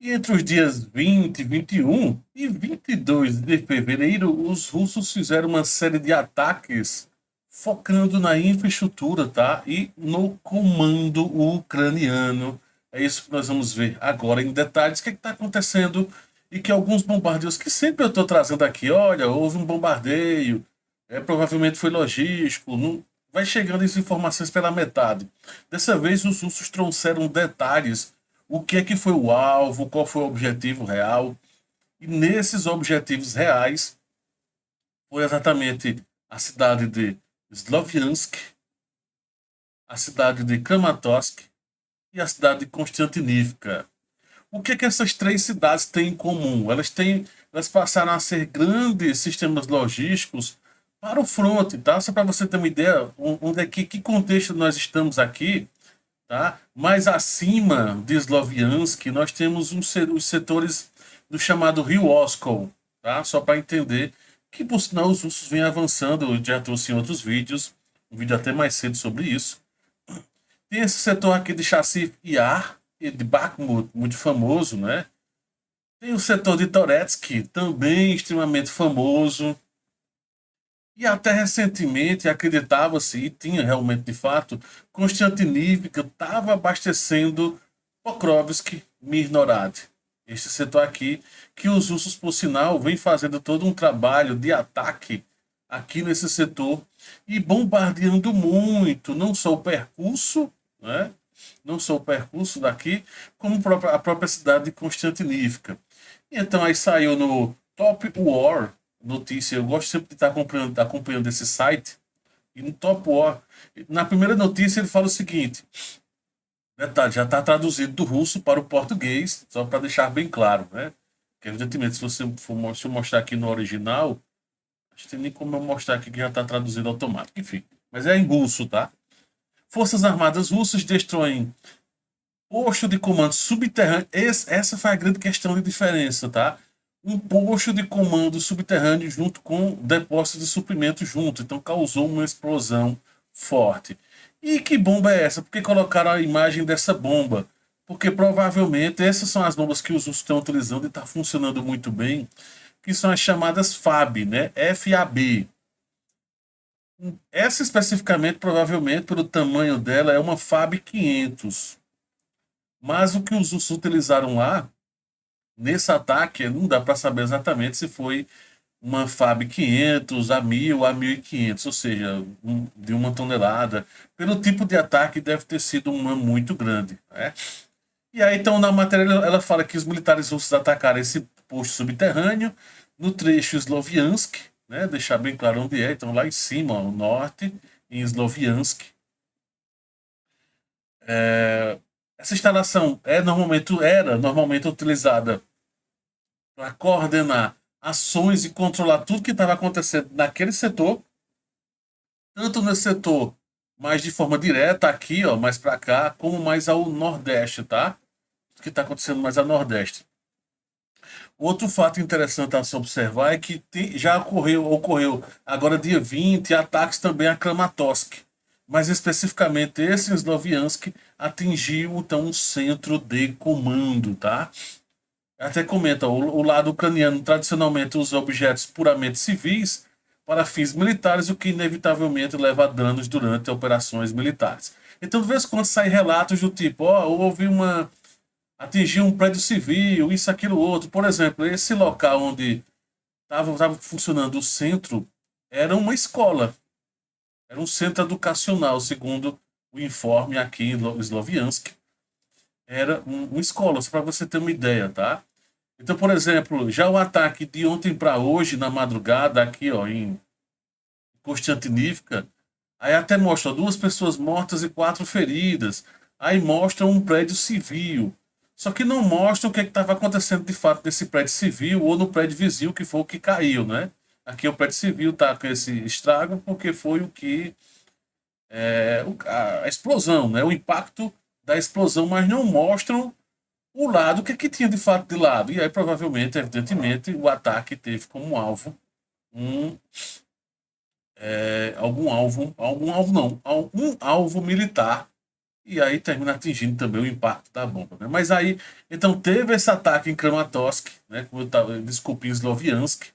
E entre os dias 20, 21 e 22 de fevereiro, os russos fizeram uma série de ataques focando na infraestrutura, tá? E no comando ucraniano. É isso que nós vamos ver agora em detalhes. O que está acontecendo? E que alguns bombardeios que sempre eu estou trazendo aqui, olha, houve um bombardeio, provavelmente foi logístico, não, vai chegando as informações pela metade. Dessa vez os russos trouxeram detalhes, o que é que foi o alvo, qual foi o objetivo real. E nesses objetivos reais foi exatamente a cidade de Sloviansk, a cidade de Kramatorsk e a cidade de Konstantinivka. O que é que essas três cidades têm em comum? Elas passaram a ser grandes sistemas logísticos para o fronte, tá? Só para você ter uma ideia, onde é que contexto nós estamos aqui, tá? Mais acima de Sloviansk, nós temos os setores do chamado Rio Oskol, tá? Só para entender que, por sinal, os russos vêm avançando. Eu já trouxe em outros vídeos, um vídeo até mais cedo sobre isso. Tem esse setor aqui de Chassi Yar e de Bakhmut, muito famoso, né? Tem o setor de Toretsky, também extremamente famoso. E até recentemente acreditava-se, e tinha realmente de fato, Konstantinivka estava abastecendo Pokrovsk, Mirnorad. Este setor aqui, que os russos, por sinal, vêm fazendo todo um trabalho de ataque aqui nesse setor e bombardeando muito, não só o percurso, né? Não só o percurso daqui, como a própria cidade de Konstantinivka. E então aí saiu no Top War notícia, eu gosto sempre de estar acompanhando esse site, e no Top War, na primeira notícia ele fala o seguinte, detalhe, já está traduzido do russo para o português, só para deixar bem claro, né? Que evidentemente, se você for se eu mostrar aqui no original, acho que tem nem como eu mostrar aqui que já está traduzido automático, enfim. Mas é em russo, tá? Forças Armadas Russas destroem posto de comando subterrâneo. Essa foi a grande questão de diferença, tá? Um posto de comando subterrâneo junto com depósito de suprimentos junto. Então causou uma explosão forte. E que bomba é essa? Por que colocaram a imagem dessa bomba? Porque provavelmente essas são as bombas que os russos estão utilizando e está funcionando muito bem, que são as chamadas FAB, né? FAB. Essa especificamente, provavelmente, pelo tamanho dela, é uma FAB 500. Mas o que os russos utilizaram lá, nesse ataque, não dá para saber exatamente se foi uma FAB 500 a 1000 a 1500, ou seja, de uma tonelada. Pelo tipo de ataque, deve ter sido uma muito grande. Né? E aí, então, na matéria, ela fala que os militares russos atacaram esse posto subterrâneo no trecho Sloviansk, né? Deixar bem claro onde é. Então, lá em cima, ao norte, em Sloviansk. Essa instalação era normalmente utilizada para coordenar ações e controlar tudo que estava acontecendo naquele setor, tanto nesse setor mais de forma direta aqui, ó, mais para cá, como mais ao nordeste, tá? O que está acontecendo mais a nordeste. Outro fato interessante a se observar é que já ocorreu agora dia 20 ataques também a Kramatorsk. Mas especificamente esse em Sloviansk atingiu então um centro de comando, tá? Até comenta, o lado ucraniano tradicionalmente usa objetos puramente civis para fins militares, o que inevitavelmente leva a danos durante operações militares. Então, de vez em quando saem relatos do tipo, ó, houve uma atingiu um prédio civil, isso, aquilo, outro. Por exemplo, esse local onde estava funcionando o centro era uma escola, era um centro educacional, segundo o informe aqui em Sloviansk. Era uma escola, só para você ter uma ideia, tá? Então, por exemplo, já o ataque de ontem para hoje, na madrugada, aqui ó, em Konstantinivka, aí até mostra 2 pessoas mortas e 4 feridas. Aí mostra um prédio civil. Só que não mostra o que estava acontecendo de fato nesse prédio civil ou no prédio vizinho, que foi o que caiu, né? Aqui o prédio civil está com esse estrago porque foi o que. A explosão, né? O impacto da explosão, mas não mostram o lado, o que, que tinha de fato de lado. E aí, provavelmente, evidentemente, o ataque teve como alvo um, algum alvo não, um alvo militar e aí termina atingindo também o impacto da bomba, né? Mas aí, então teve esse ataque em Kramatorsk, né? Como eu tava, desculpe, em Sloviansk,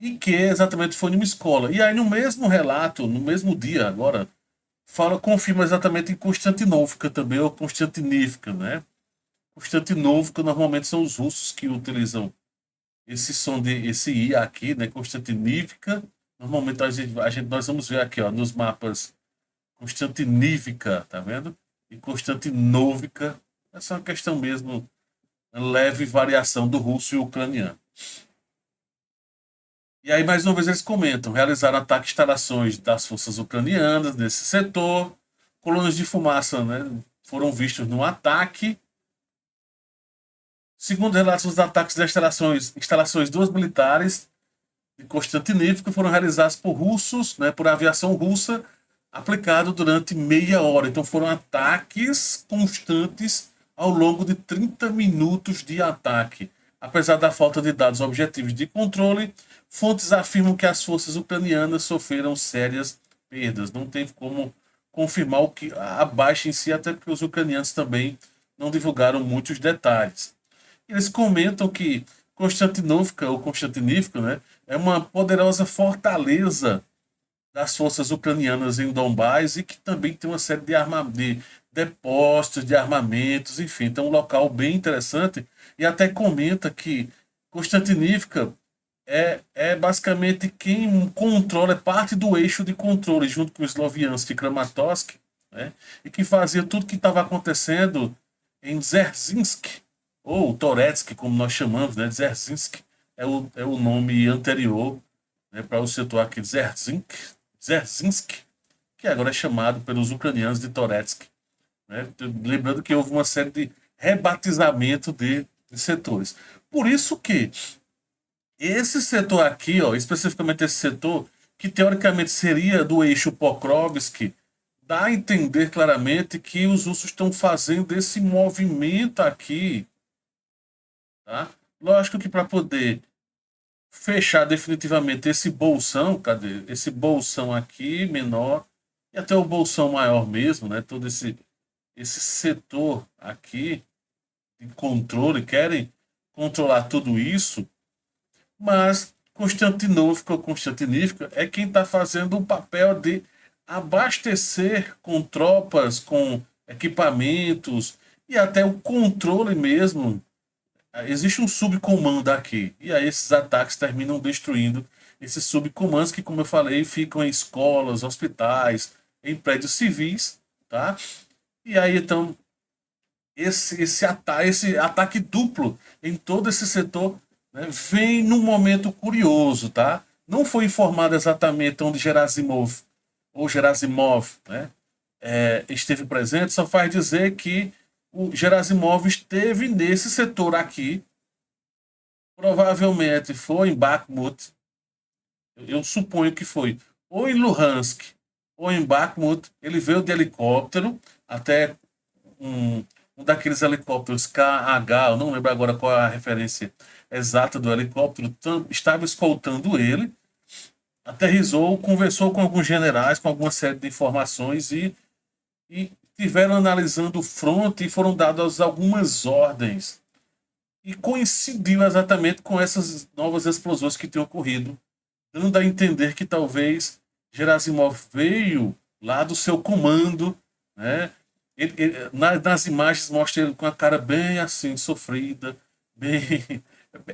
e que exatamente foi numa escola. E aí no mesmo relato, no mesmo dia agora, confirma exatamente em Konstantinovka também, ou Konstantinivka, né? Konstantinovka normalmente são os russos que utilizam esse som de esse I aqui, né? Konstantinivka. Normalmente nós vamos ver aqui, ó, nos mapas Konstantinivka, tá vendo? E Konstantinovka. Essa é uma questão mesmo, leve variação do russo e ucraniano. E aí, mais uma vez, eles comentam: realizaram ataque a instalações das forças ucranianas nesse setor, colônias de fumaça, né, foram vistos no ataque. Segundo relatos, os ataques das instalações dos militares de Konstantinivka foram realizados por russos, né, por aviação russa, aplicado durante meia hora. Então foram ataques constantes ao longo de 30 minutos de ataque. Apesar da falta de dados objetivos de controle, fontes afirmam que as forças ucranianas sofreram sérias perdas. Não tem como confirmar o que a baixa em si, até porque os ucranianos também não divulgaram muitos detalhes. Eles comentam que Konstantinovka, ou Konstantinivka, né, é uma poderosa fortaleza das forças ucranianas em Donbás e que também tem uma série de depósitos de armamentos, enfim, então um local bem interessante. E até comenta que Konstantinivka é basicamente quem controla, é parte do eixo de controle, junto com Sloviansk e Kramatorsk, né, e que fazia tudo que estava acontecendo em Dzerzhinsk, ou Toretsk, como nós chamamos, né? Dzerzhinsk é o nome anterior, né, para o setor aqui de Dzerzhinsk, que agora é chamado pelos ucranianos de Toretsk. Né? Lembrando que houve uma série de rebatizamento de setores. Por isso que esse setor aqui, ó, especificamente esse setor, que teoricamente seria do eixo Pokrovsk, dá a entender claramente que os russos estão fazendo esse movimento aqui, tá? Lógico que para poder fechar definitivamente esse bolsão, cadê? Esse bolsão aqui menor e até o bolsão maior mesmo, né? Todo esse setor aqui de controle, querem controlar tudo isso, mas Konstantinivka é quem está fazendo o papel de abastecer com tropas, com equipamentos e até o controle mesmo. Existe um subcomando aqui, e aí esses ataques terminam destruindo esses subcomandos que, como eu falei, ficam em escolas, hospitais, em prédios civis, tá? E aí, então, esse ataque duplo em todo esse setor, né, vem num momento curioso, tá? Não foi informado exatamente onde Gerasimov, né, esteve presente, só faz dizer que o Gerasimov esteve nesse setor aqui, provavelmente foi em Bakhmut, eu suponho que foi, ou em Luhansk, ou em Bakhmut. Ele veio de helicóptero até um, um daqueles helicópteros KH, eu não lembro agora qual é a referência exata do helicóptero, estava escoltando ele, aterrissou, conversou com alguns generais, com alguma série de informações e tiveram analisando o fronte e foram dadas algumas ordens. E coincidiu exatamente com essas novas explosões que tinham ocorrido, dando a entender que talvez Gerasimov veio lá do seu comando, né? Nas imagens mostra ele com a cara bem assim, sofrida, bem.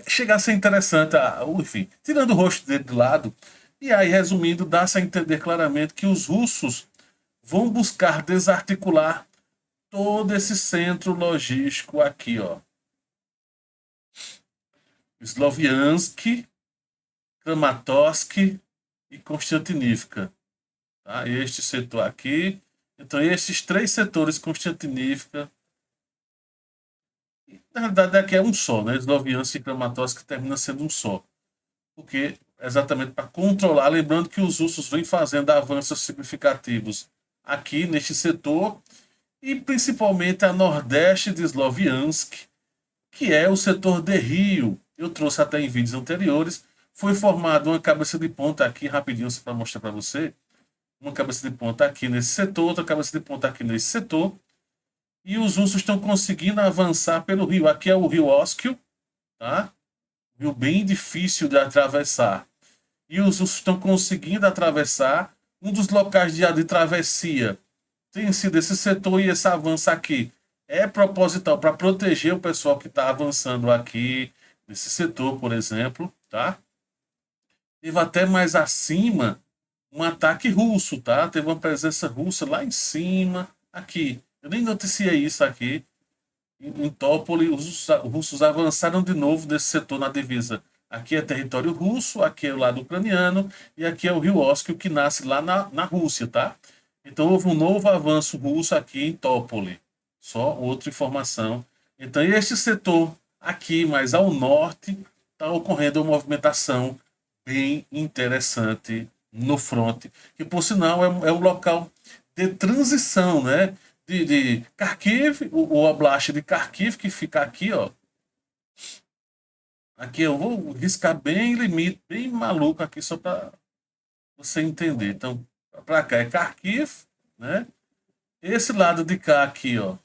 Chega a ser interessante, enfim, tirando o rosto dele de lado. E aí, resumindo, dá-se a entender claramente que os russos vão buscar desarticular todo esse centro logístico aqui, ó. Sloviansk, Kramatorsk e Konstantinivka. Tá? Este setor aqui. Então, esses três setores, Konstantinivka, na verdade aqui é um só, né? Sloviansk e Kramatorsk termina sendo um só. Porque exatamente para controlar, lembrando que os russos vêm fazendo avanços significativos aqui neste setor e principalmente a nordeste de Sloviansk, que é o setor de Rio. Eu trouxe até em vídeos anteriores. Foi formada uma cabeça de ponta aqui, rapidinho para mostrar para você. Uma cabeça de ponta aqui nesse setor, outra cabeça de ponta aqui nesse setor. e os russos estão conseguindo avançar pelo rio. Aqui é o rio Oskil, tá? Rio bem difícil de atravessar. E os russos estão conseguindo atravessar. Um dos locais de travessia tem sido esse setor e esse avanço aqui. É proposital para proteger o pessoal que está avançando aqui, nesse setor, por exemplo, tá? Teve até mais acima um ataque russo, tá? Teve uma presença russa lá em cima, aqui. Eu nem noticiei isso aqui. Em Tópoli, os russos avançaram de novo desse setor na divisa. Aqui é território russo, aqui é o lado ucraniano, e aqui é o rio Oskil, que nasce lá na Rússia, tá? Então houve um novo avanço russo aqui em Tópoli. Só outra informação. Então, este setor aqui, mais ao norte, está ocorrendo uma movimentação bem interessante no fronte, que por sinal é um local de transição, né? De Kharkiv, o Oblast de Kharkiv, que fica aqui, ó. Aqui eu vou riscar bem limite, bem maluco aqui, só para você entender. Então, para cá é Kharkiv, né? Esse lado de cá aqui, ó,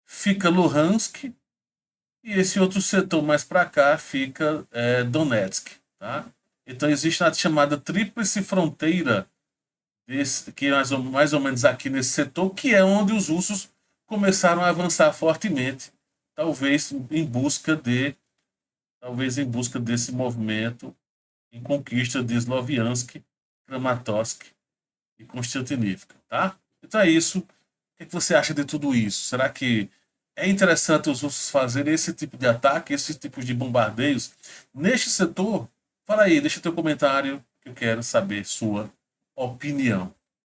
fica Luhansk, e esse outro setor mais para cá fica Donetsk, tá? Então existe a chamada tríplice fronteira que é mais ou menos aqui nesse setor, que é onde os russos começaram a avançar fortemente, talvez em busca de, talvez em busca desse movimento em conquista de Sloviansk, Kramatorsk e Konstantinivka, tá? Então é isso. O que você acha de tudo isso? Será que é interessante os russos fazerem esse tipo de ataque, esse tipo de bombardeios neste setor? Fala aí, deixa teu comentário que eu quero saber sua opinião.